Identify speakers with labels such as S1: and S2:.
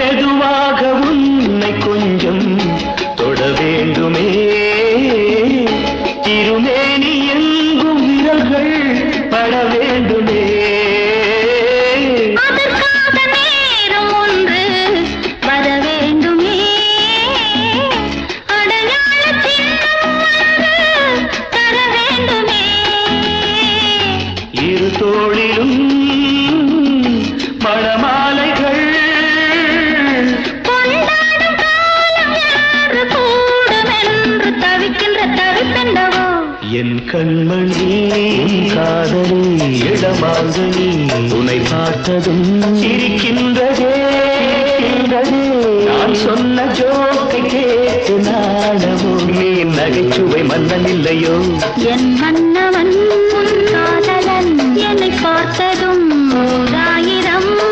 S1: மெதுவாக உன்னை கொஞ்சம் தொட வேண்டுமே திருமேனி எங்கும் விரல்கள் பட வேண்டுமே
S2: அதற்காக நேரம் ஒன்று வர வேண்டுமே அடையாள சின்னம் ஒன்று தர வேண்டுமே
S1: இரு தோளிலும் மணமாலைகள்
S2: கொண்டாடும் காலம் யாரு கூடும் என்று தவிக்கின்ற தவிப்பெண்டவோ
S1: என் கண்மணி காதலி இடமாங்கனி உன்னை பார்த்ததும் சிரிக்கின்றதே நான் சொன்ன ஜோக்கை கேட்டு நாடமோ நீ நகைச்சுவை மன்னன் இல்லையோ
S2: என் மன்னவன் காதலன் என்னை பார்த்ததும் 1000